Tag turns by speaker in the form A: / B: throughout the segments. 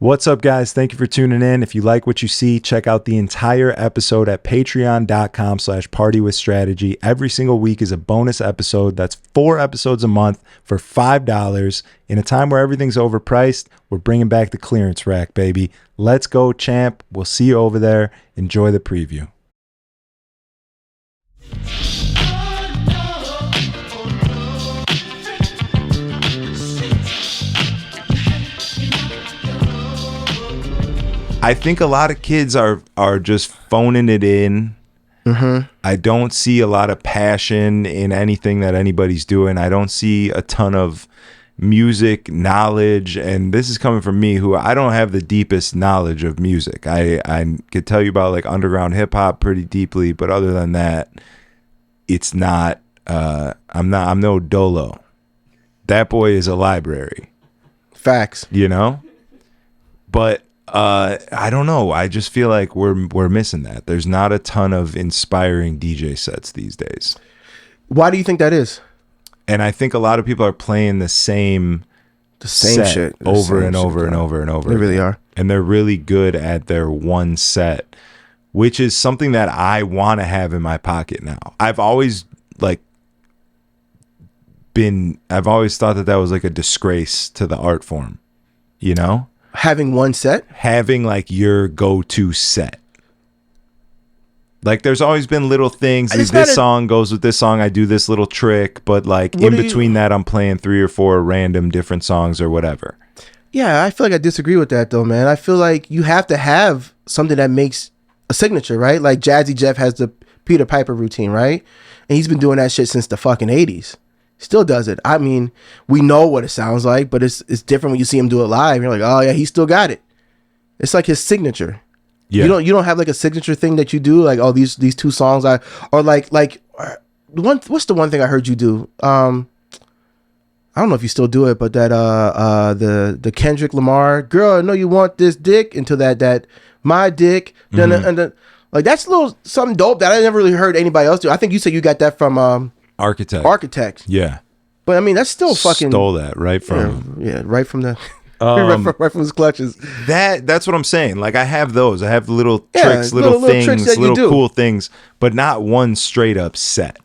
A: What's up, guys? Thank you for tuning in. If you like what you see, check out the entire episode at patreon.com/partywithstrategy. Every single week is a bonus episode. That's 4 episodes a month for $5. In a time where everything's overpriced, we're bringing back the clearance rack, baby. Let's go, champ. We'll see you over there. Enjoy the preview. I think a lot of kids are just phoning it in. Mm-hmm. I don't see a lot of passion in anything that anybody's doing. I don't see a ton of music knowledge, and this is coming from me, who I don't have the deepest knowledge of music. I could tell you about like underground hip hop pretty deeply, but other than that, it's not. I'm no Dolo. That boy is a library.
B: Facts.
A: You know, but. I don't know. I just feel like we're missing that. There's not a ton of inspiring DJ sets these days.
B: Why do you think that is?
A: And I think a lot of people are playing the same
B: shit
A: over and over and over and over.
B: They really are.
A: And they're really good at their one set, which is something that I want to have in my pocket now. I've always thought that was like a disgrace to the art form, you know?
B: Having one set?
A: Having like your go-to set. Like there's always been little things. This song goes with this song. I do this little trick, but like in between that, I'm playing 3 or 4 random different songs or whatever.
B: Yeah, I feel like I disagree with that though, man. I feel like you have to have something that makes a signature, right? Like Jazzy Jeff has the Peter Piper routine, right? And he's been doing that shit since the fucking 80s. Still does it. I mean, we know what it sounds like, but it's different when you see him do it live. You're like, oh yeah, he still got it. It's like his signature. Yeah. You don't have like a signature thing that you do, like, oh, these 2 songs what's the one thing I heard you do? I don't know if you still do it, but that the Kendrick Lamar, girl, I know you want this dick, into that my dick, and like that's a little something dope that I never really heard anybody else do. I think you said you got that from Architect. Yeah. But I mean, that's still fucking
A: stole that right from
B: right from the right from his clutches.
A: That's what I'm saying. Like I have those. I have little tricks, little things, tricks little cool things, but not one straight up set.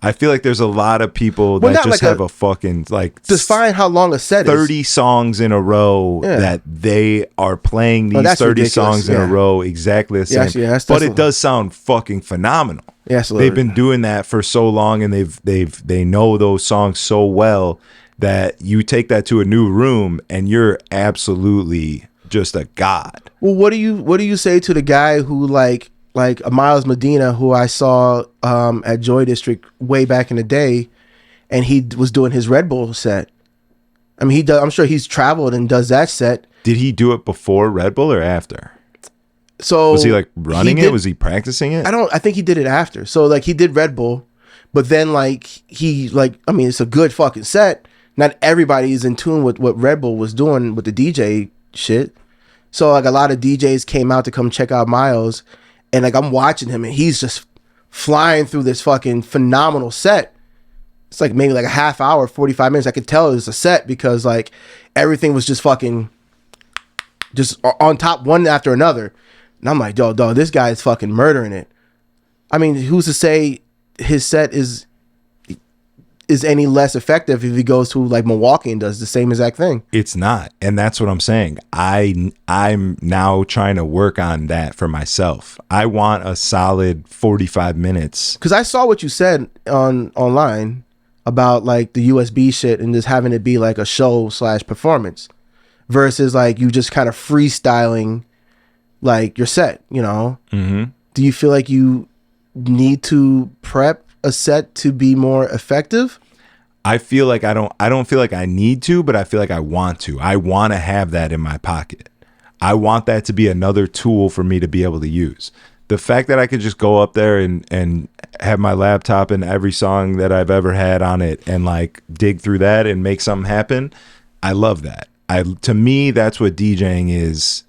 A: I feel like there's a lot of people that just like have a fucking like
B: define how long a set
A: 30 is. Songs in a row that they are playing these 30 ridiculous. Songs in a row exactly the same. But it does sound fucking phenomenal.
B: Yeah,
A: they've been doing that for so long, and they know those songs so well that you take that to a new room and you're absolutely just a god.
B: Well, what do you say to the guy who like a Miles Medina, who I saw at Joy District way back in the day, and he was doing his Red Bull set? I mean, I'm sure he's traveled and does that set.
A: Did he do it before Red Bull or after?
B: So
A: was he like running it? Was he practicing it?
B: I think he did it after. So like he did Red Bull, but then like I mean, it's a good fucking set. Not everybody is in tune with what Red Bull was doing with the DJ shit. So like a lot of DJs came out to come check out Miles, and like I'm watching him and he's just flying through this fucking phenomenal set. It's like maybe like a half hour, 45 minutes. I could tell it was a set because like everything was just fucking just on top, one after another. And I'm like, dog, this guy is fucking murdering it. I mean, who's to say his set is any less effective if he goes to like Milwaukee and does the same exact thing?
A: It's not. And that's what I'm saying. I'm now trying to work on that for myself. I want a solid 45 minutes.
B: Because I saw what you said online about like the USB shit and just having it be like a show / performance versus like you just kind of freestyling like your set, you know? Mm-hmm. Do you feel like you need to prep a set to be more effective?
A: I feel like I don't feel like I need to, but I feel like I want to. I want to have that in my pocket. I want that to be another tool for me to be able to use. The fact that I could just go up there and have my laptop and every song that I've ever had on it and like dig through that and make something happen, I love that. To me, that's what DJing is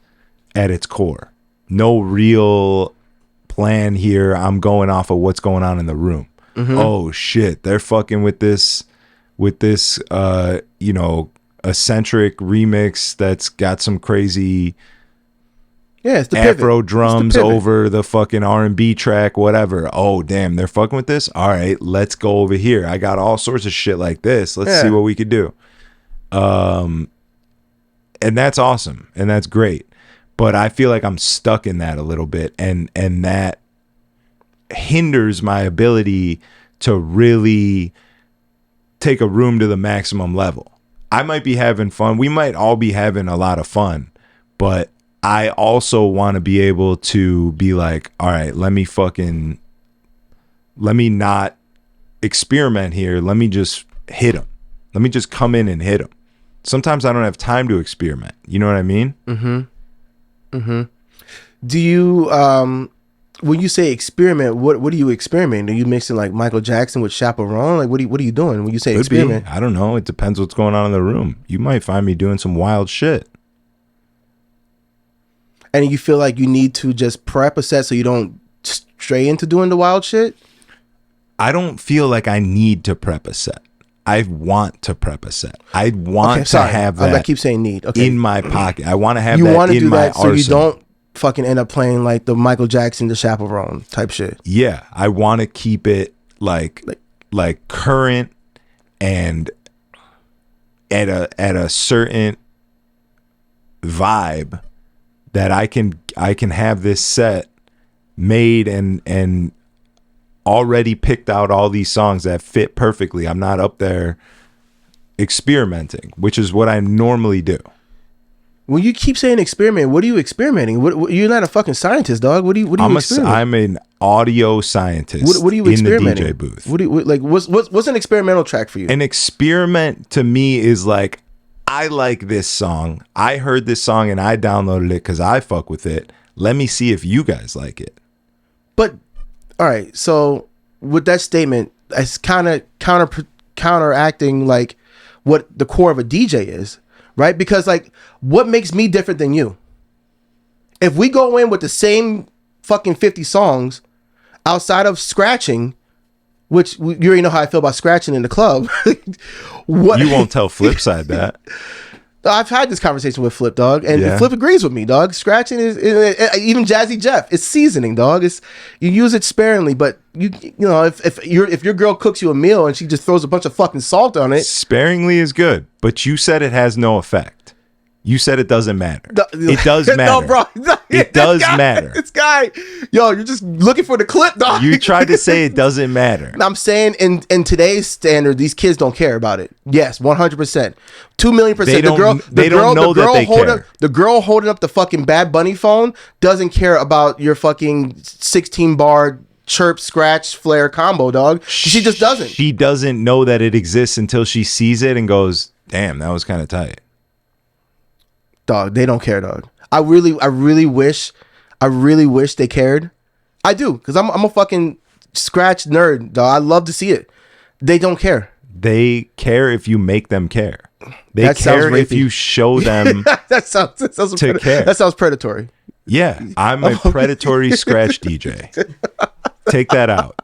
A: at its core. No real plan here. I'm going off of what's going on in the room. Mm-hmm. Oh shit, they're fucking with this eccentric remix that's got some crazy
B: it's the
A: Afro
B: pivot.
A: drums
B: It's the pivot.
A: over the fucking R&B track, whatever. Oh, damn, they're fucking with this? All right, let's go over here. I got all sorts of shit like this. Let's see what we could do. And that's awesome. And that's great. But I feel like I'm stuck in that a little bit. And that hinders my ability to really take a room to the maximum level. I might be having fun. We might all be having a lot of fun. But I also want to be able to be like, all right, let me not experiment here. Let me just hit them. Let me just come in and hit them. Sometimes I don't have time to experiment. You know what I mean?
B: Do you, when you say experiment, what are you experimenting? Are you mixing like Michael Jackson with Chaperone? Like, what are you doing when you say experiment?
A: I don't know. It depends what's going on in the room. You might find me doing some wild shit.
B: And you feel like you need to just prep a set so you don't stray into doing the wild shit?
A: I don't feel like I need to prep a set. I want to prep a set. I want to have that.
B: I keep saying need. Okay.
A: In my pocket. I want to have
B: you
A: that
B: want to
A: in
B: do
A: my
B: that so
A: arsenal.
B: you don't fucking end up playing like the Michael Jackson, the Chaperone type shit.
A: Yeah, I want to keep it like current and at a certain vibe that I can have this set made and already picked out all these songs that fit perfectly. I'm not up there experimenting, which is what I normally do.
B: When you keep saying experiment, what are you experimenting? What you're not a fucking scientist, dog. What do you experimenting?
A: I'm an audio scientist.
B: What are you
A: in
B: experimenting?
A: the DJ booth?
B: What do you like? What's an experimental track for you?
A: An experiment to me is like, I like this song. I heard this song and I downloaded it because I fuck with it. Let me see if you guys like it.
B: But all right, so with that statement, it's kind of counteracting like what the core of a DJ is, right? Because like, what makes me different than you? If we go in with the same fucking 50 songs outside of scratching, which you already know how I feel about scratching in the club. What
A: You won't tell Flipside that.
B: I've had this conversation with Flip, dog, and Flip agrees with me, dog. Scratching is even Jazzy Jeff. It's seasoning, dog. It's you use it sparingly, but you know if your girl cooks you a meal and she just throws a bunch of fucking salt on it,
A: Sparingly is good, but you said it has no effect. You said it doesn't matter. It does matter.
B: No, bro.
A: It does matter.
B: This guy, yo, you're just looking for the clip, dog.
A: You tried to say it doesn't matter.
B: I'm saying in today's standard, these kids don't care about it. Yes, 100%, 2,000,000%.
A: They don't know that they care.
B: The girl holding up the fucking Bad Bunny phone doesn't care about your fucking 16 bar chirp, scratch, flare combo, dog. She just doesn't.
A: She doesn't know that it exists until she sees it and goes, "Damn, that was kind of tight."
B: Dog, they don't care, dog. I really wish they cared. I do, because I'm a fucking scratch nerd, dog. I love to see it. They don't care.
A: They care if you make them care. They
B: That sounds
A: care if
B: rapey.
A: you show them
B: that sounds
A: to care.
B: That sounds predatory.
A: Yeah, I'm a predatory scratch DJ. Take that out.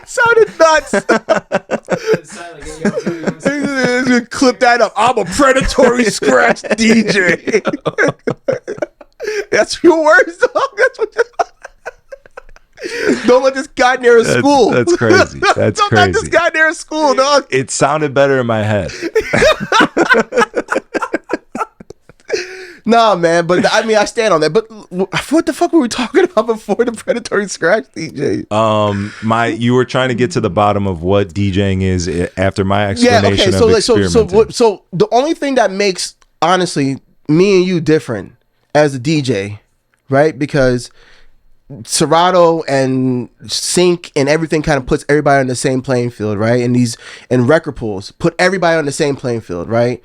B: Sounded nuts. Clip that up. I'm a predatory scratch DJ. That's your words, dog. That's what. Don't let this guy near a school.
A: That's crazy. That's
B: Don't
A: crazy.
B: let this guy near a school, dog.
A: It sounded better in my head.
B: Nah, man, but I mean, I stand on that. But what the fuck were we talking about before the predatory scratch DJ?
A: You were trying to get to the bottom of what DJing is after my explanation of experimenting.
B: So the only thing that makes, honestly, me and you different as a DJ, right? Because Serato and Sync and everything kind of puts everybody on the same playing field, right? And record pools put everybody on the same playing field, right?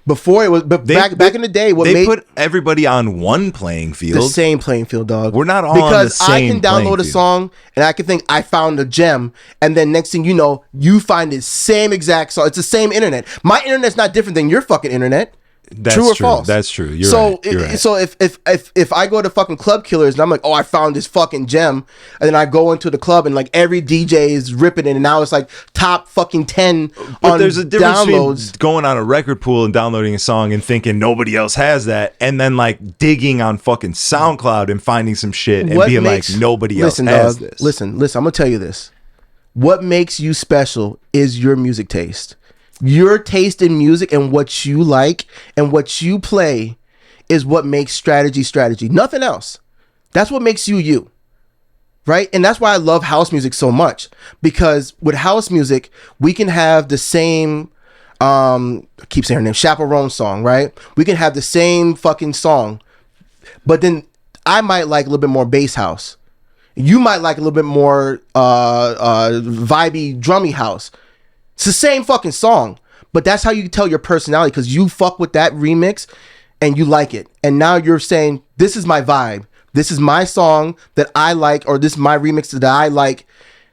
B: Before it was, but back in the day,
A: they put everybody on one playing field,
B: the same playing field, dog.
A: We're not all
B: because
A: on the same
B: I can download a
A: field.
B: song and I can think I found a gem, and then next thing you know, you find the same exact song. It's the same internet. My internet's not different than your fucking internet.
A: That's
B: true or false?
A: That's true. You're
B: so
A: right. You're right.
B: So if I go to fucking Club Killers and I'm like, oh, I found this fucking gem, and then I go into the club and like every DJ is ripping it, and now it's like top fucking 10
A: but
B: on
A: there's a difference
B: downloads.
A: between going on a record pool and downloading a song and thinking nobody else has that, and then like digging on fucking SoundCloud and finding some shit and being like nobody else has this.
B: Listen, I'm gonna tell you this. What makes you special is your music taste. Your taste in music and what you like and what you play is what makes strategy. Nothing else. That's what makes you. Right? And that's why I love house music so much. Because with house music, we can have the same I keep saying her name, Chaperone song, right? We can have the same fucking song. But then I might like a little bit more bass house. You might like a little bit more vibey, drummy house. It's the same fucking song, but that's how you tell your personality, because you fuck with that remix and you like it. And now you're saying, this is my vibe. This is my song that I like, or this is my remix that I like.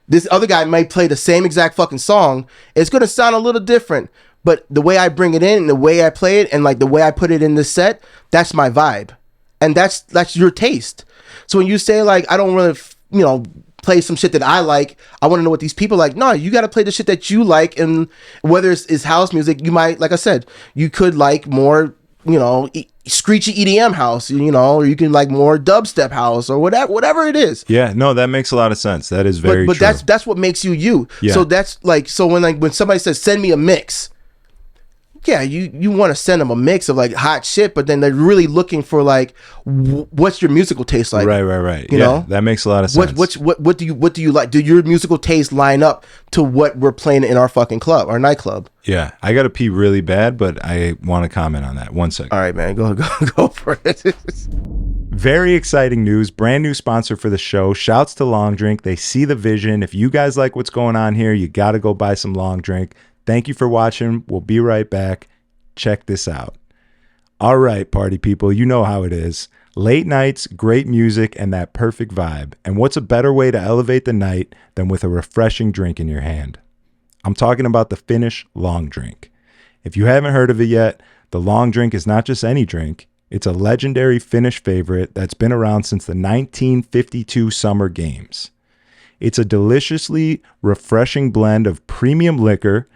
B: This other guy might play the same exact fucking song. It's going to sound a little different, but the way I bring it in and the way I play it and like the way I put it in the set, that's my vibe. And that's your taste. So when you say like, I don't really, play some shit that I like, I want to know what these people like. No, you got to play the shit that you like. And whether it's house music, you might, like I said, you could like more, screechy EDM house, or you can like more dubstep house or whatever it is.
A: Yeah, no, that makes a lot of sense. That is very
B: but
A: true.
B: that's what makes you.
A: Yeah.
B: So that's like, so when somebody says, send me a mix, yeah, you want to send them a mix of like hot shit, but then they're really looking for like, what's your musical taste like?
A: Right.
B: You know,
A: that makes a lot of sense.
B: What do you like? Do your musical taste line up to what we're playing in our fucking club, our nightclub?
A: Yeah, I got to pee really bad, but I want to comment on that. 1 second.
B: All right, man, go for it.
A: Very exciting news. Brand new sponsor for the show. Shouts to Long Drink. They see the vision. If you guys like what's going on here, you got to go buy some Long Drink. Thank you for watching. We'll be right back. Check this out. All right, party people, you know how it is. Late nights, great music, and that perfect vibe. And what's a better way to elevate the night than with a refreshing drink in your hand? I'm talking about the Finnish Long Drink. If you haven't heard of it yet, the Long Drink is not just any drink. It's a legendary Finnish favorite that's been around since the 1952 Summer Games. It's a deliciously refreshing blend of premium liquor,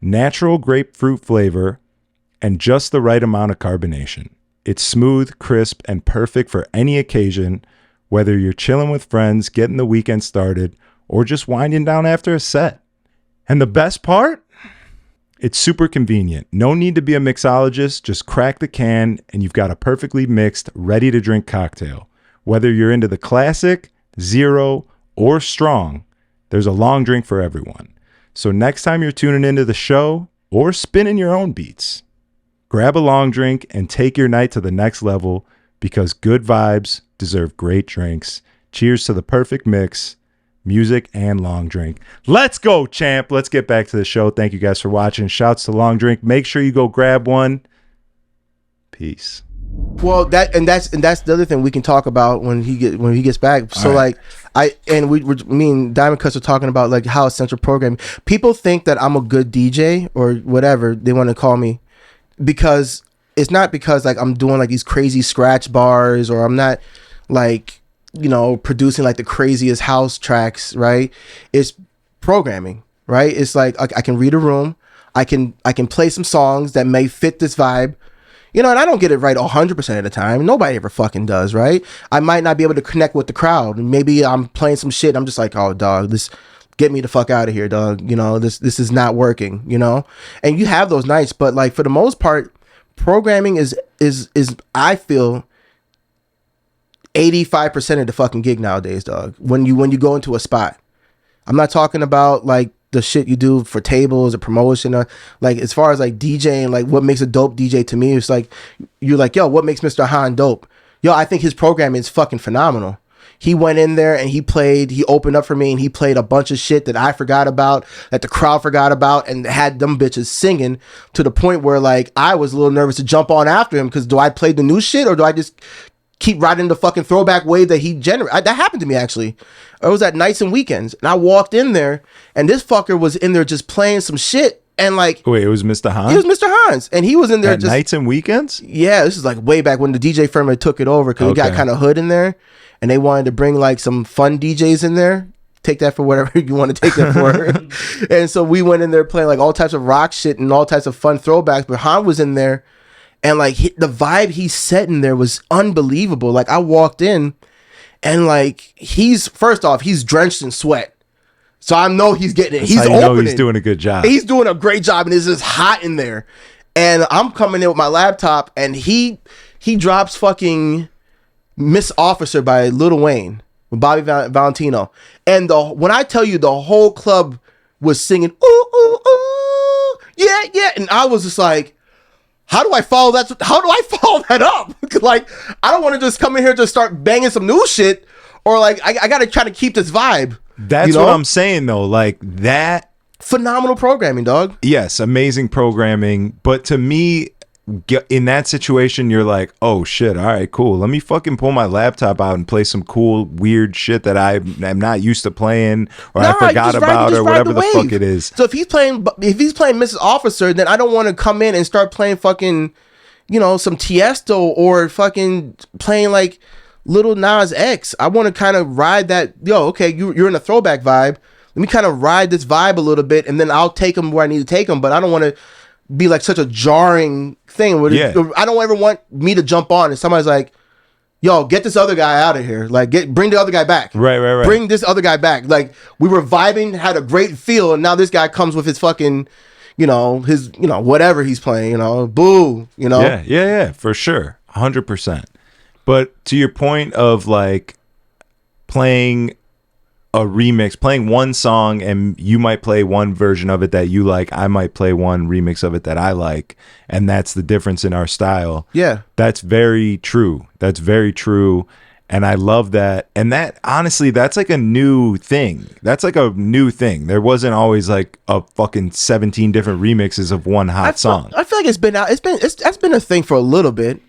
A: natural grapefruit flavor, and just the right amount of carbonation. It's smooth, crisp, and perfect for any occasion, whether you're chilling with friends, getting the weekend started, or just winding down after a set. And the best part? It's super convenient. No need to be a mixologist. Just crack the can and you've got a perfectly mixed, ready-to-drink cocktail. Whether you're into the classic, zero, or strong, there's a Long Drink for everyone. So next time you're tuning into the show or spinning your own beats, grab a Long Drink and take your night to the next level, because good vibes deserve great drinks. Cheers to the perfect mix, music and Long Drink. Let's go, champ. Let's get back to the show. Thank you guys for watching. Shouts to Long Drink. Make sure you go grab one. Peace.
B: Well, that's the other thing we can talk about when he gets back. So right. Me and Diamond Cuts are talking about like how essential programming. People think that I'm a good DJ or whatever they want to call me, because it's not because like I'm doing like these crazy scratch bars, or I'm not like, producing like the craziest house tracks, right? It's programming, right? It's like I can read a room, I can play some songs that may fit this vibe. And I don't get it right 100% of the time. Nobody ever fucking does, right? I might not be able to connect with the crowd. Maybe I'm playing some shit. I'm just like, oh, dog, this get me the fuck out of here, dog. This is not working, And you have those nights, but like for the most part, programming is I feel 85% of the fucking gig nowadays, dog. When you go into a spot, I'm not talking about like the shit you do for tables or promotion, like as far as like DJing, like what makes a dope DJ to me, it's like you're like, yo, what makes Mr. Han dope? Yo, I think his programming is fucking phenomenal. He went in there and he opened up for me and he played a bunch of shit that I forgot about, that the crowd forgot about, and had them bitches singing to the point where like I was a little nervous to jump on after him, because do I play the new shit or do I just keep riding the fucking throwback wave that he generated? That happened to me actually. It was at nights and weekends, and I walked in there and this fucker was in there just playing some shit And like,
A: wait, it was Mr.
B: it
A: Hans
B: was Mr. Hans, and he was in there
A: at
B: just
A: nights and weekends.
B: yeah. This is like way back when the DJ firm had took it over because it got
A: Okay.
B: kind of hood in there, and they wanted to bring like some fun DJs in there. Take that for whatever you want to take that for. And so we went in there playing like all types of rock shit and all types of fun throwbacks. But Han was in there, and like the vibe he set in there was unbelievable. Like I walked in, and like he's first off he's drenched in sweat. So I know he's getting it.
A: That's
B: He's
A: how you know
B: opening.
A: he's doing a good job.
B: He's doing a great job, and it's just hot in there. And I'm coming in with my laptop, and he drops fucking Miss Officer by Lil Wayne with Bobby Valentino. And when I tell you the whole club was singing, ooh, ooh, ooh, yeah, yeah. And I was just like, how do I follow that? How do I follow that up? Like, I don't want to just come in here to start banging some new shit, or like, I got to try to keep this vibe.
A: That's
B: you know?
A: what I'm saying though. Like that.
B: Phenomenal programming, dog.
A: Yes, amazing programming. But to me, in that situation, you're like, oh shit, all right, cool. Let me fucking pull my laptop out and play some cool, weird shit that I'm not used to playing, or I forgot about, or whatever the fuck it is.
B: So if he's playing Mrs. Officer, then I don't want to come in and start playing fucking, some Tiesto or fucking playing like Little Nas X. I want to kind of ride that. Okay, you're in a throwback vibe. Let me kind of ride this vibe a little bit, and then I'll take them where I need to take them. But I don't want to be like such a jarring thing. I don't ever want me to jump on and somebody's like, yo, get this other guy out of here. Like, bring the other guy back.
A: Right.
B: Bring this other guy back. Like, we were vibing, had a great feel, and now this guy comes with his fucking, his, whatever he's playing, boo,
A: Yeah, for sure. 100%. But to your point of like playing a remix, playing one song, and you might play one version of it that you like, I might play one remix of it that I like, and that's the difference in our style.
B: Yeah.
A: That's very true. And I love that. And that, honestly, that's like a new thing. There wasn't always like a fucking 17 different remixes of one hot song.
B: I feel like it's been out. That's been a thing for a little bit.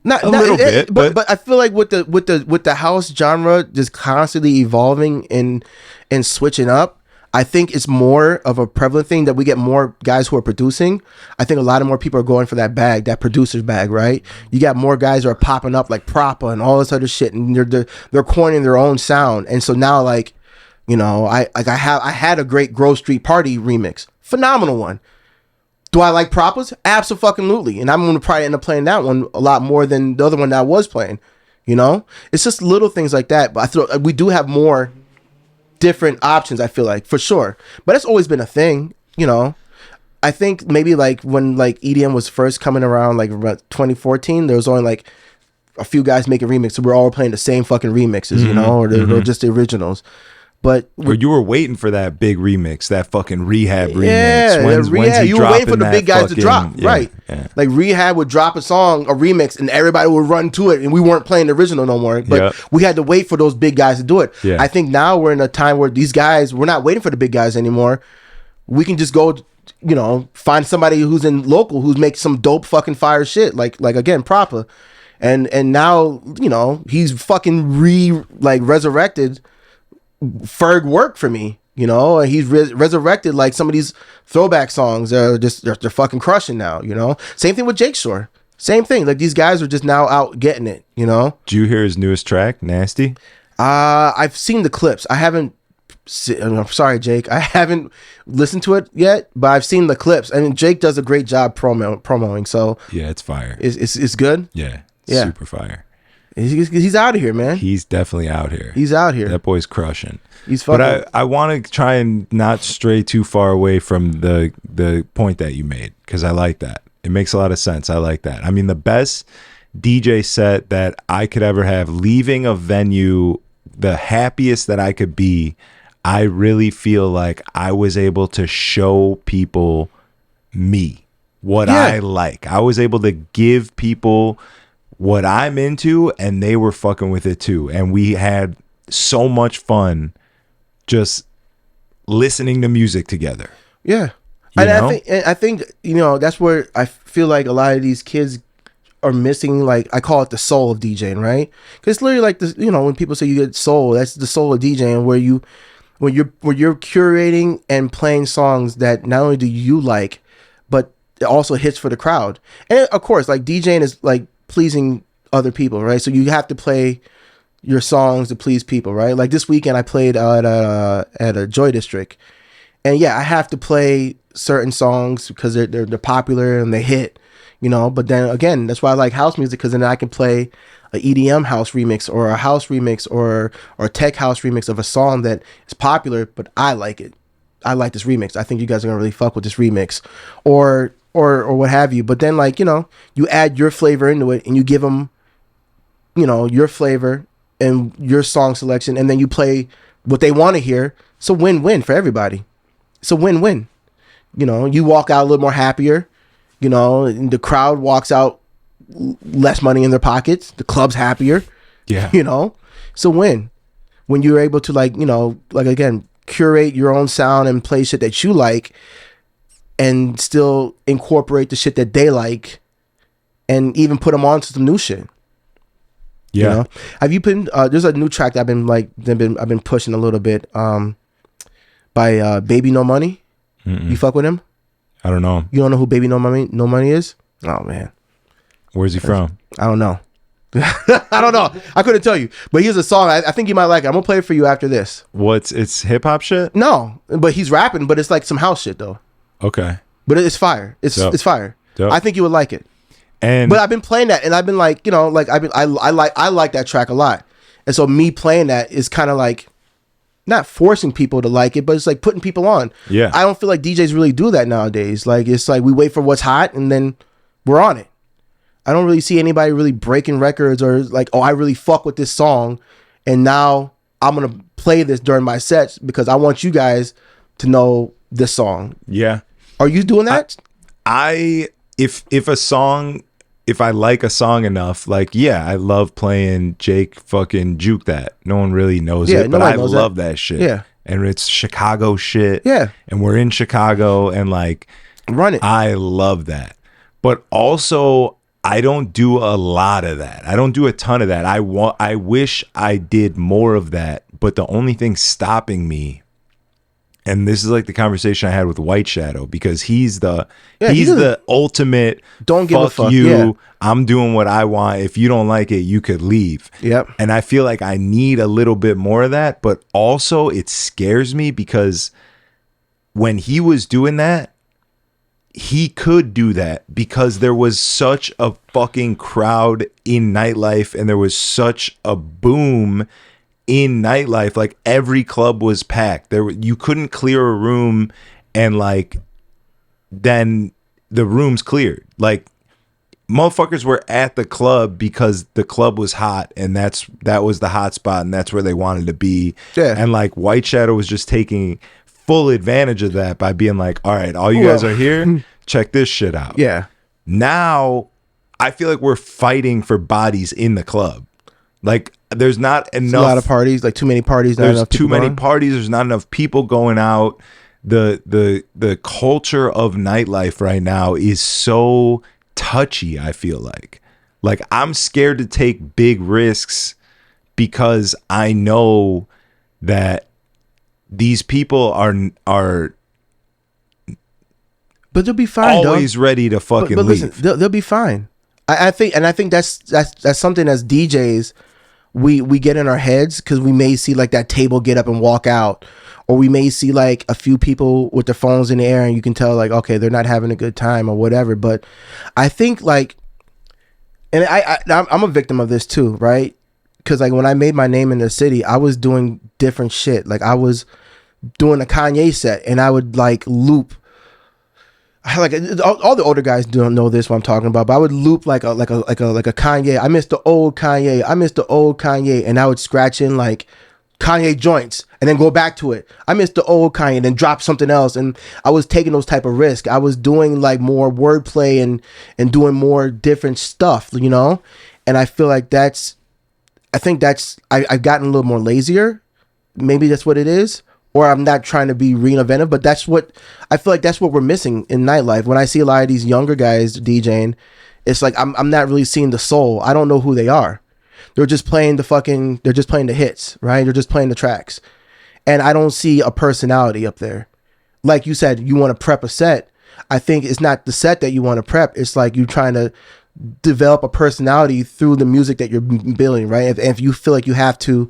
B: Not
A: a little bit,
B: but I feel like with the house genre just constantly evolving and switching up, I think it's more of a prevalent thing that we get more guys who are producing. I think a lot of more people are going for that bag, that producer's bag, right? You got more guys who are popping up like Propa and all this other shit, and they're coining their own sound. And so now, like, I had a great Grove Street Party remix, phenomenal one. Do I like Propas? Absolutely. And I'm going to probably end up playing that one a lot more than the other one that I was playing. It's just little things like that. But I thought we do have more different options, I feel like, for sure. But it's always been a thing, I think maybe like when like EDM was first coming around, like about 2014, there was only like a few guys making remixes. So we're all playing the same fucking remixes, or they're just the originals. But
A: or you were waiting for that big remix, that fucking Rehab remix.
B: Yeah, Rehab. You were waiting for the big guys to drop, right?
A: Yeah.
B: Like Rehab would drop a song, a remix, and everybody would run to it, and we weren't playing the original no more. But we had to wait for those big guys to do it.
A: Yeah.
B: I think now we're in a time where these guys, we're not waiting for the big guys anymore. We can just go, find somebody who's in local who's making some dope fucking fire shit, like again, Propa, and now he's fucking resurrected Ferg work for me, and he's resurrected like some of these throwback songs. They're fucking crushing now, Same thing with Jake Shore. Same thing. Like these guys are just now out getting it,
A: Did you hear his newest track, Nasty?
B: I've seen the clips. I haven't. I'm sorry, Jake. I haven't listened to it yet, but I've seen the clips. I mean, Jake does a great job promoting. So
A: yeah, it's fire.
B: It's good.
A: Yeah, super fire.
B: He's out of here, man.
A: He's definitely out here.
B: He's out here.
A: That boy's crushing.
B: He's fucking.
A: But I want to try and not stray too far away from the point that you made, because I like that. It makes a lot of sense. I like that. I mean, the best DJ set that I could ever have, leaving a venue, the happiest that I could be, I really feel like I was able to show people me, what I like. I was able to give people what I'm into, and they were fucking with it too. And we had so much fun just listening to music together.
B: Yeah. I think that's where I feel like a lot of these kids are missing, like, I call it the soul of DJing, right? Because it's literally like this, when people say you get soul, that's the soul of DJing, where you when you're curating and playing songs that not only do you like, but it also hits for the crowd. And of course, like DJing is like pleasing other people, right? So you have to play your songs to please people, right? Like this weekend I played at a Joy District, and yeah, I have to play certain songs because they're popular and they hit, But then again, that's why I like house music, because then I can play a EDM house remix or a house remix or a tech house remix of a song that is popular, but I like it. I like this remix. I think you guys are gonna really fuck with this remix, or what have you. But then you add your flavor into it and you give them, your flavor and your song selection, and then you play what they want to hear. It's a win-win for everybody. It's a win-win. You walk out a little more happier, and the crowd walks out less money in their pockets. The club's happier.
A: Yeah.
B: It's a win when you're able to again, curate your own sound and play shit that you like and still incorporate the shit that they like and even put them on to some new shit.
A: Yeah.
B: Have you been there's a new track that I've been pushing a little bit by Baby No Money.
A: Mm-mm.
B: You fuck with him?
A: I don't know.
B: You don't know who Baby No Money is? Oh man.
A: Where's he from?
B: I don't know. I don't know. I couldn't tell you. But here's a song. I think you might like it. I'm gonna play it for you after this.
A: It's hip hop shit?
B: No, but he's rapping, but it's like some house shit though.
A: Okay.
B: But it's fire. It's fire.
A: Dope.
B: I think you would like it.
A: But
B: I've been playing that, and I've been I like that track a lot. And so me playing that is kind of like not forcing people to like it, but it's like putting people on.
A: Yeah.
B: I don't feel like DJs really do that nowadays. Like it's like we wait for what's hot and then we're on it. I don't really see anybody really breaking records or like, oh, I really fuck with this song, and now I'm gonna play this during my sets because I want you guys to know this song.
A: Yeah.
B: Are you doing that?
A: If I like a song enough, like, yeah, I love playing Jake fucking Juke That. No one really knows it, but I love that shit.
B: Yeah.
A: And it's Chicago shit.
B: Yeah.
A: And we're in Chicago and like
B: run it.
A: I love that. But also I don't do a lot of that. I don't do a ton of that. I wish I did more of that, but the only thing stopping me, and this is like the conversation I had with White Shadow, because he's the ultimate
B: don't give a fuck.
A: You.
B: Yeah.
A: I'm doing what I want. If you don't like it, you could leave.
B: Yep.
A: And I feel like I need a little bit more of that, but also it scares me because when he was doing that, he could do that because there was such a fucking crowd in nightlife and there was such a boom in nightlife. Like every club was packed. You couldn't clear a room and like then the room's cleared. Like motherfuckers were at the club because the club was hot and that was the hot spot and that's where they wanted to be.
B: Yeah.
A: And like White Shadow was just taking full advantage of that by being like, all right, all you guys are here, check this shit out.
B: Yeah.
A: Now I feel like we're fighting for bodies in the club. Like there's not enough.
B: A lot of parties, like too many parties.
A: There's too many parties. There's not enough people going out. The culture of nightlife right now is so touchy. I feel like I'm scared to take big risks because I know that these people are
B: but they'll be fine.
A: Always ready to fucking
B: but
A: leave.
B: Listen, they'll be fine. I think that's something as DJs we get in our heads because we may see like that table get up and walk out, or we may see like a few people with their phones in the air and you can tell like, okay, they're not having a good time or whatever. But I think like, and I'm a victim of this too, right? Because like when I made my name in the city, I was doing different shit. Like I was doing a Kanye set and I would like loop. Like all the older guys don't know this what I'm talking about, but I would loop like a Kanye. I miss the old Kanye. I miss the old Kanye, and I would scratch in like Kanye joints and then go back to it. I miss the old Kanye, and then drop something else. And I was taking those type of risks. I was doing like more wordplay and doing more different stuff, you know. And I feel like I've gotten a little more lazier. Maybe that's what it is. Or I'm not trying to be reinventive, but that's what I feel like that's what we're missing in nightlife. When I see a lot of these younger guys DJing, it's like I'm not really seeing the soul. I don't know who they are. They're just playing the hits, right? They're just playing the tracks. and I don't see a personality up there. Like you said, you want to prep a set. I think it's not the set that you want to prep. It's like you're trying to develop a personality through the music that you're building, right? If you feel like you have to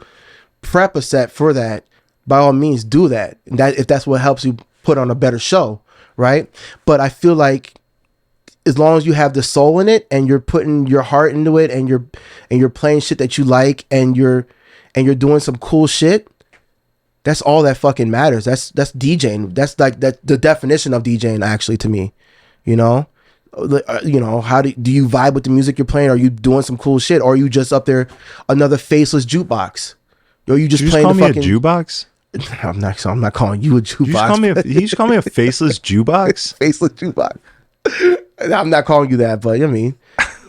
B: prep a set for that, by all means do that. And that if that's what helps you put on a better show, right? But I feel like as long as you have the soul in it and you're putting your heart into it and you're playing shit that you like and you're doing some cool shit, that's all that fucking matters. That's DJing. That's like the definition of DJing actually to me. You know, how do you vibe with the music you're playing? Are you doing some cool shit, or are you just up there another faceless jukebox? Or are you just playing the fucking
A: jukebox?
B: I'm not calling you a jukebox.
A: You just call me a faceless jukebox?
B: Faceless jukebox. I'm not calling you that, but I mean,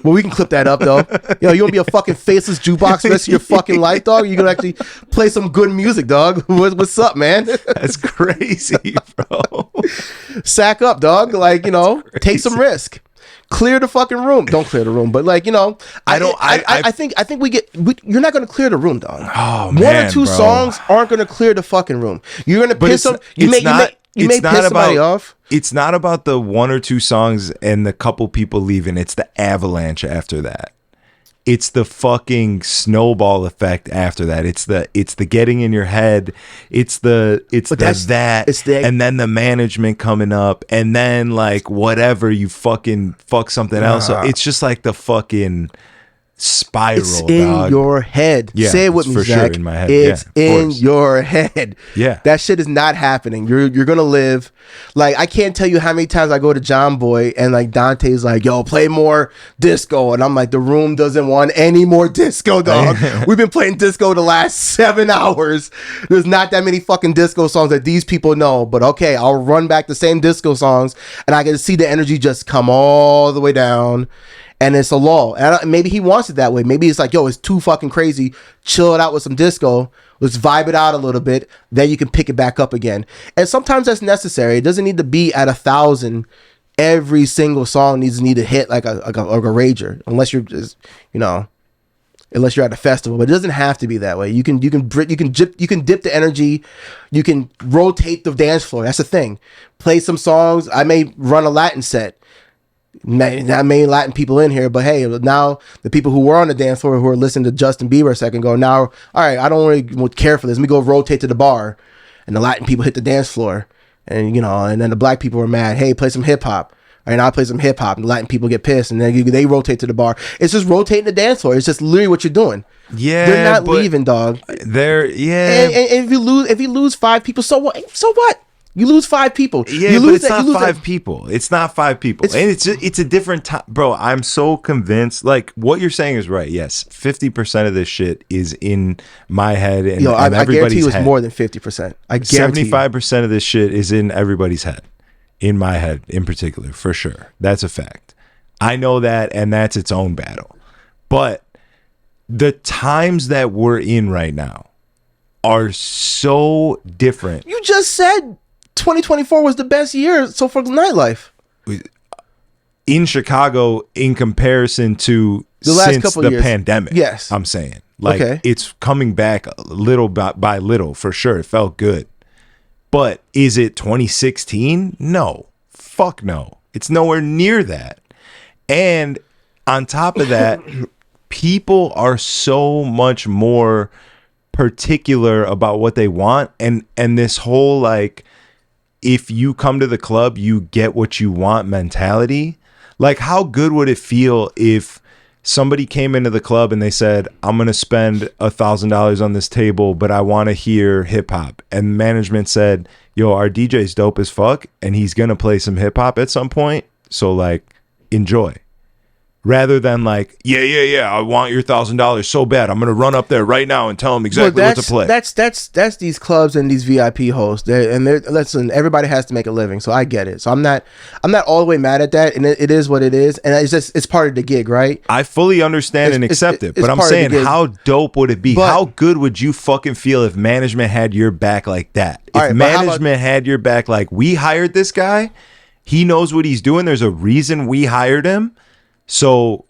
B: well, we can clip that up though. Yo, you gonna be a fucking faceless jukebox the rest of your fucking life, dog? You gonna actually play some good music, dog? What's up, man?
A: That's crazy, bro.
B: Sack up, dog. Like, take some risk. Clear the fucking room. Don't clear the room, but like, I think you're not gonna clear the room, dog.
A: Oh,
B: man, one or two songs aren't gonna clear the fucking room. You're gonna piss them. You may piss somebody off.
A: It's not about the one or two songs and the couple people leaving. It's the avalanche after that. It's the fucking snowball effect after that. It's the getting in your head. And then the management coming up, and then like whatever you fucking fuck something else up. It's just like the fucking spiral.
B: It's in your head.
A: Yeah,
B: say it with me,
A: for
B: Zach.
A: sure in my head.
B: It's in your head.
A: Yeah,
B: that shit is not happening. You're gonna live. Like, I can't tell you how many times I go to John Boy and like Dante's like, yo, play more disco, and I'm like, the room doesn't want any more disco, dog. We've been playing disco the last 7 hours. There's not that many fucking disco songs that these people know, but okay, I'll run back the same disco songs, and I can see the energy just come all the way down. And it's a lull. And maybe he wants it that way. Maybe it's like, yo, it's too fucking crazy. Chill it out with some disco. Let's vibe it out a little bit. Then you can pick it back up again. And sometimes that's necessary. It doesn't need to be at 1,000. Every single song needs to hit like a rager. Unless you're just, unless you're at a festival. But it doesn't have to be that way. You can dip the energy. You can rotate the dance floor. That's the thing. Play some songs. I may run a Latin set. Not many Latin people in here, but hey, now the people who were on the dance floor who are listening to Justin Bieber a second ago, now, all right, I don't really care for this. Let me go rotate to the bar. And the Latin people hit the dance floor. And, and then the black people were mad. Hey, play some hip hop. All right, I'll play some hip hop. And the Latin people get pissed. And then they rotate to the bar. It's just rotating the dance floor. It's just literally what you're doing.
A: Yeah.
B: They're not leaving, dog.
A: Yeah.
B: And if you lose 5 people, so what? So what? You lose 5 people.
A: Yeah, but it's not 5 people. It's not 5 people. And it's a different time. Bro, I'm so convinced. Like, what you're saying is right. Yes, 50% of this shit is in my head and, and everybody's head. I guarantee you it's
B: more than 50%. I guarantee
A: 75% of this shit is in everybody's head. In my head, in particular, for sure. That's a fact. I know that, and that's its own battle. But the times that we're in right now are so different.
B: You just said 2024 was the best year so far for nightlife
A: in Chicago in comparison to
B: the last couple
A: the
B: years.
A: Pandemic.
B: Yes,
A: I'm saying It's coming back little by little for sure. It felt good, but is it 2016? No, fuck no. It's nowhere near that. And on top of that, people are so much more particular about what they want, and this whole like, if you come to the club, you get what you want mentality. Like, how good would it feel if somebody came into the club and they said, I'm going to spend $1,000 on this table, but I want to hear hip hop. And management said, yo, our DJ's dope as fuck, and he's going to play some hip hop at some point. So like, enjoy. Rather than like, yeah, I want your $1,000 so bad, I'm gonna run up there right now and tell them exactly what to play.
B: That's these clubs and these VIP hosts. Listen, everybody has to make a living, so I get it. So I'm not all the way mad at that, and it is what it is, and it's part of the gig, right?
A: I fully understand and accept it, but I'm saying, how dope would it be? How good would you fucking feel if management had your back like that? If management had your back like, we hired this guy, he knows what he's doing. There's a reason we hired him. So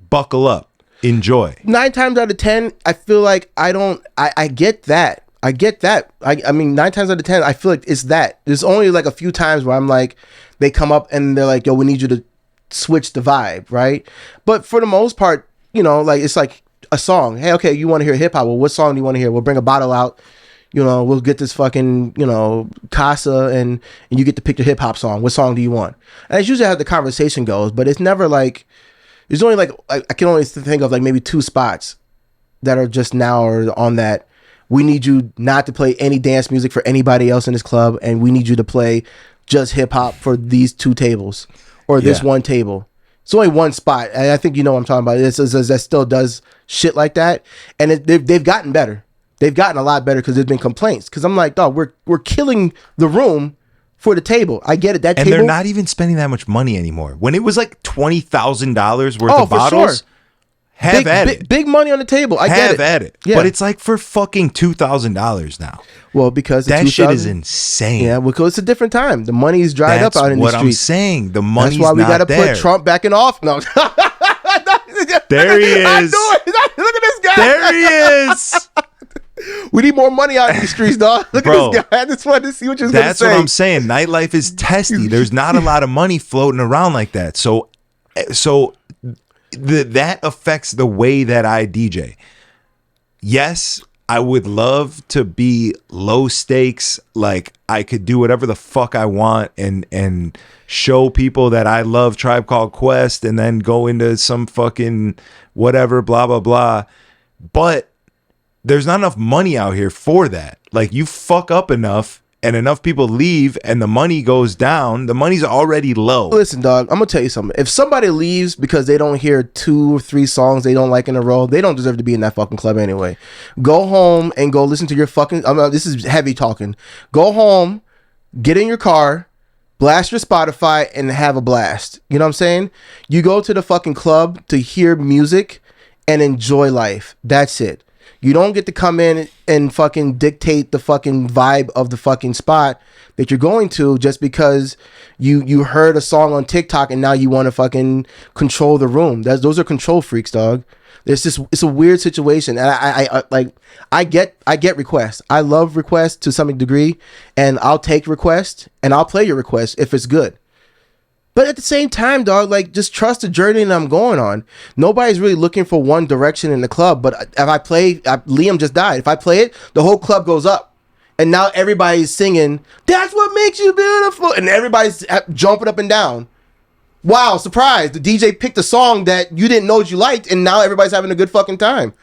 A: buckle up, enjoy.
B: 9 times out of 10, I feel like I get that. I get that. I mean, 9 times out of 10, I feel like it's that. There's only like a few times where I'm like, they come up and they're like, yo, we need you to switch the vibe, right? But for the most part, you know, like it's like a song. Hey, okay, you want to hear hip hop? Well, what song do you want to hear? We'll bring a bottle out. You know, we'll get this fucking, you know, Casa, and you get to pick the hip hop song. What song do you want? And it's usually how the conversation goes, but it's never like, there's only like, I can only think of like maybe 2 spots that are just now or on that. We need you not to play any dance music for anybody else in this club, and we need you to play just hip hop for these 2 tables or this one table. It's only one spot, and I think you know what I'm talking about. That still does shit like that, and they've gotten better. They've gotten a lot better because there's been complaints. Because I'm like, dog, we're killing the room for the table. I get it. That
A: and
B: table,
A: they're not even spending that much money anymore. When it was like $20,000 worth of bottles,
B: sure.
A: have at it.
B: Big money on the table. I get it.
A: Have at it.
B: Yeah.
A: But it's like for fucking $2,000 now.
B: Well, because
A: that shit is insane.
B: Yeah, because it's a different time. The money's dried up out in the streets.
A: That's what I'm saying. The money's
B: That's why we
A: got to
B: put Trump back in office. No.
A: There he is.
B: I knew it. Look at this guy.
A: There he is.
B: We need more money out in these streets, dog. Look at this guy. I just wanted to see what you're going to say.
A: That's what I'm saying. Nightlife is testy. There's not a lot of money floating around like that. So that affects the way that I DJ. Yes, I would love to be low stakes. Like I could do whatever the fuck I want and show people that I love Tribe Called Quest and then go into some fucking whatever, blah, blah, blah. But there's not enough money out here for that. Like you fuck up enough and enough people leave and the money goes down, the money's already low.
B: Listen, dog, I'm gonna tell you something. If somebody leaves because they don't hear 2 or 3 songs they don't like in a row, they don't deserve to be in that fucking club anyway. Go home and go listen to your fucking, this is heavy talking. Go home, get in your car, blast your Spotify and have a blast. You know what I'm saying? You go to the fucking club to hear music and enjoy life. That's it. You don't get to come in and fucking dictate the fucking vibe of the fucking spot that you're going to just because you heard a song on TikTok and now you want to fucking control the room. Those are control freaks, dog. It's a weird situation, and I get requests. I love requests to some degree, and I'll take requests and I'll play your request if it's good. But at the same time, dog, like just trust the journey that I'm going on. Nobody's really looking for one direction in the club. But if I play, Liam just died. If I play it, the whole club goes up, and now everybody's singing. That's what makes you beautiful, and everybody's jumping up and down. Wow, surprise! The DJ picked a song that you didn't know you liked, and now everybody's having a good fucking time.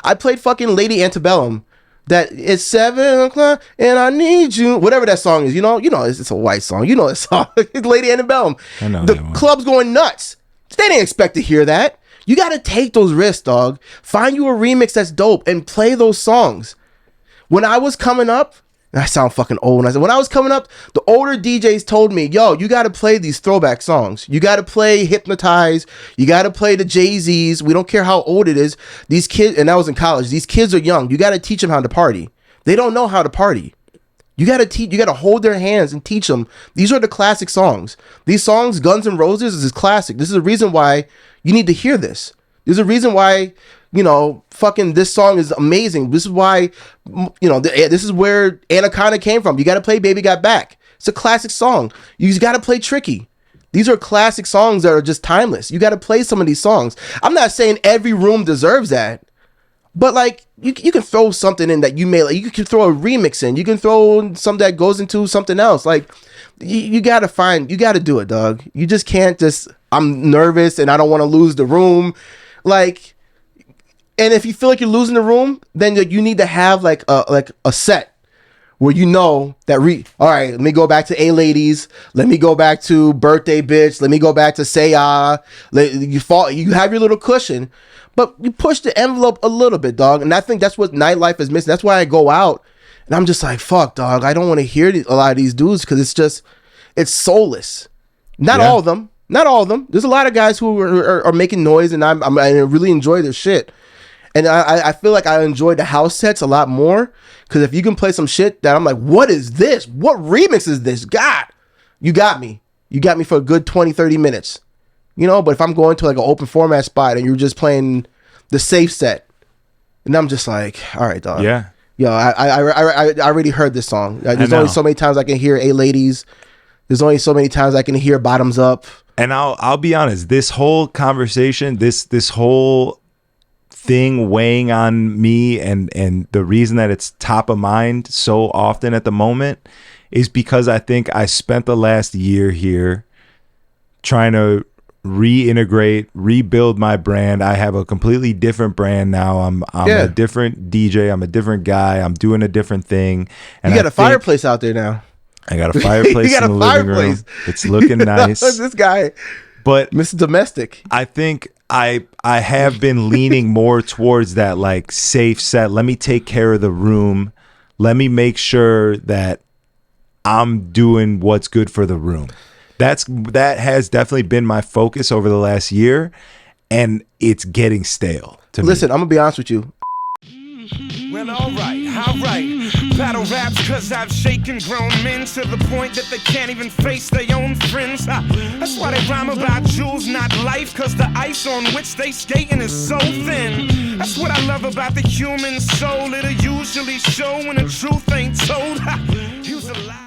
B: I played fucking Lady Antebellum. That it's 7 o'clock and I need you. Whatever that song is, you know, it's a white song. You know that song. It's Lady Antebellum.
A: I know
B: the club's going nuts. They didn't expect to hear that. You got to take those risks, dog. Find you a remix that's dope and play those songs. When I was coming up, and I sound fucking old. When I was coming up, the older DJs told me, yo, you got to play these throwback songs. You got to play Hypnotize. You got to play the Jay-Z's. We don't care how old it is. These kids, and I was in college, these kids are young. You got to teach them how to party. They don't know how to party. You got to hold their hands and teach them. These are the classic songs. These songs, Guns N' Roses, is classic. This is a reason why you need to hear this. There's a reason why, you know, fucking this song is amazing. This is why, you know, this is where Anaconda came from. You got to play Baby Got Back. It's a classic song. You got to play Tricky. These are classic songs that are just timeless. You got to play some of these songs. I'm not saying every room deserves that, but like you can throw something in that you may like. You can throw a remix in. You can throw something that goes into something else. Like you got to do it, dog. You just can't just, I'm nervous and I don't want to lose the room. Like, and if you feel like you're losing the room, then you need to have like a set where you know that all right, let me go back to A Ladies, let me go back to Birthday Bitch, let me go back to Say Ah. You have your little cushion, but you push the envelope a little bit, dog. And I think that's what nightlife is missing. That's why I go out and I'm just like, fuck, dog. I don't want to hear a lot of these dudes because it's soulless. Not all of them. Not all of them. There's a lot of guys who are making noise, and I really enjoy their shit. And I feel like I enjoy the house sets a lot more, because if you can play some shit that I'm like, what is this? What remix is this? God, you got me. You got me for a good 20, 30 minutes. You know, but if I'm going to like an open format spot and you're just playing the safe set, and I'm just like, all right, dog.
A: Yeah.
B: Yo, I already heard this song. There's
A: know.
B: only so many times I can hear "Hey ladies." There's only so many times I can hear "Bottoms Up."
A: And I'll be honest, this whole conversation, this whole thing weighing on me, and the reason that it's top of mind so often at the moment is because I think I spent the last year here trying to reintegrate, rebuild my brand. I have a completely different brand now. I'm a different DJ. I'm a different guy. I'm doing a different thing. And
B: you got a fireplace out there now.
A: I got a fireplace in the living room. It's looking nice.
B: This guy,
A: but
B: Mr. Domestic.
A: I think I have been leaning more towards that like safe set. Let me take care of the room. Let me make sure that I'm doing what's good for the room. That has definitely been my focus over the last year, and it's getting stale to me.
B: Listen, I'm gonna be honest with you.
C: Well, all right. Battle raps cause I've shaken grown men to the point that they can't even face their own friends. That's why they rhyme about jewels, not life, cause the ice on which they skating is so thin. That's what I love about the human soul. It'll usually show when the truth ain't told. Use a lie.